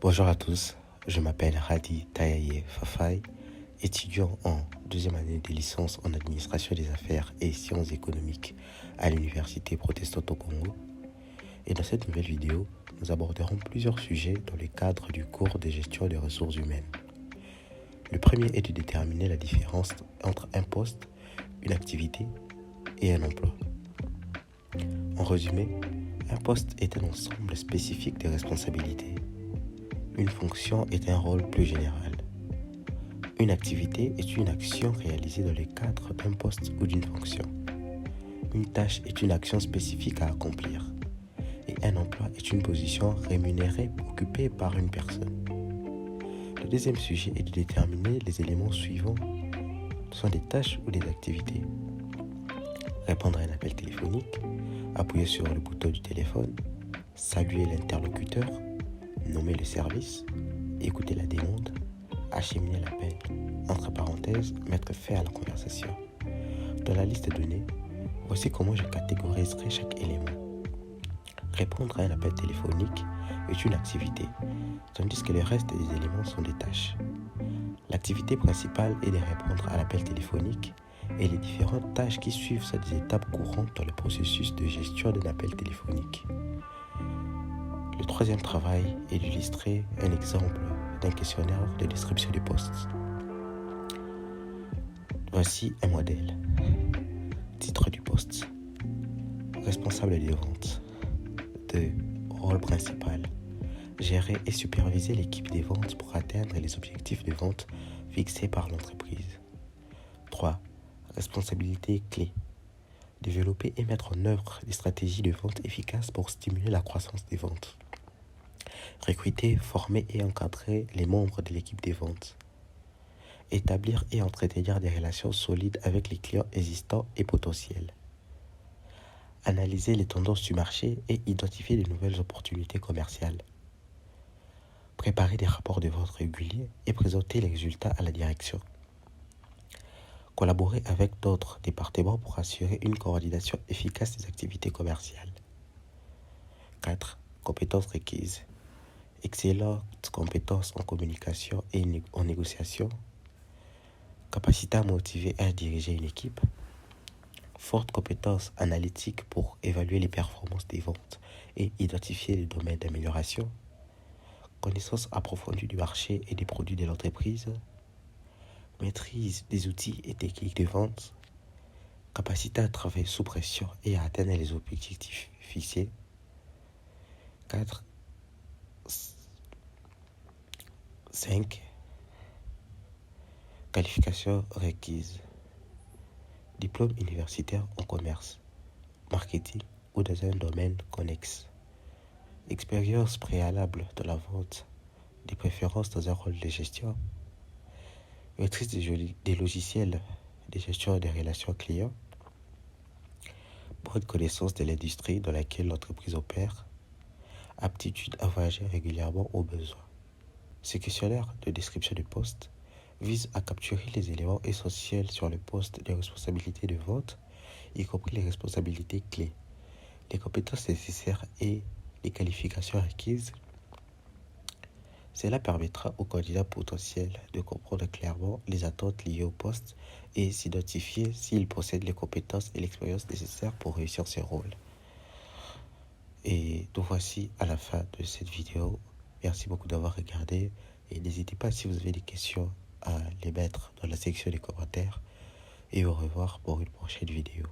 Bonjour à tous, je m'appelle Hadi Tayaye Fafay, étudiant en deuxième année de licence en administration des affaires et sciences économiques à l'Université protestante au Congo. Et dans cette nouvelle vidéo, nous aborderons plusieurs sujets dans le cadre du cours de gestion des ressources humaines. Le premier est de déterminer la différence entre un poste, une activité et un emploi. En résumé, un poste est un ensemble spécifique de responsabilités. Une fonction est un rôle plus général. Une activité est une action réalisée dans le cadre d'un poste ou d'une fonction. Une tâche est une action spécifique à accomplir. Et un emploi est une position rémunérée occupée par une personne. Le deuxième sujet est de déterminer les éléments suivants. Ce sont des tâches ou des activités. Répondre à un appel téléphonique, appuyer sur le bouton du téléphone, saluer l'interlocuteur, nommer le service, écouter la demande, acheminer l'appel, entre parenthèses, mettre fin à la conversation. Dans la liste donnée, voici comment je catégoriserai chaque élément. Répondre à un appel téléphonique est une activité, tandis que le reste des éléments sont des tâches. L'activité principale est de répondre à l'appel téléphonique et les différentes tâches qui suivent sont des étapes courantes dans le processus de gestion d'un appel téléphonique. Le troisième travail est d'illustrer un exemple d'un questionnaire de description de poste. Voici un modèle. Titre du poste. Responsable des ventes. 2. Rôle principal. Gérer et superviser l'équipe des ventes pour atteindre les objectifs de vente fixés par l'entreprise. 3. Responsabilité clé. Développer et mettre en œuvre des stratégies de vente efficaces pour stimuler la croissance des ventes. Recruter, former et encadrer les membres de l'équipe des ventes. Établir et entretenir des relations solides avec les clients existants et potentiels. Analyser les tendances du marché et identifier de nouvelles opportunités commerciales. Préparer des rapports de vente réguliers et présenter les résultats à la direction. Collaborer avec d'autres départements pour assurer une coordination efficace des activités commerciales. 4. Compétences requises. Excellentes compétences en communication et en négociation. Capacité à motiver et à diriger une équipe. Fortes compétences analytiques pour évaluer les performances des ventes et identifier les domaines d'amélioration. Connaissance approfondie du marché et des produits de l'entreprise. Maîtrise des outils et techniques de vente. Capacité à travailler sous pression et à atteindre les objectifs fixés. 5. Qualifications requises. Diplôme universitaire en commerce, marketing ou dans un domaine connexe. Expérience préalable de la vente, des préférences dans un rôle de gestion. Maîtrise des logiciels de gestion des relations clients. Bonne connaissance de l'industrie dans laquelle l'entreprise opère. Aptitude à voyager régulièrement au besoin. Ce questionnaire de description du poste vise à capturer les éléments essentiels sur le poste des responsabilités de vente, y compris les responsabilités clés, les compétences nécessaires et les qualifications requises. Cela permettra aux candidats potentiels de comprendre clairement les attentes liées au poste et s'identifier s'ils possèdent les compétences et l'expérience nécessaires pour réussir ce rôle. Et nous voici à la fin de cette vidéo. Merci beaucoup d'avoir regardé et n'hésitez pas si vous avez des questions à les mettre dans la section des commentaires et au revoir pour une prochaine vidéo.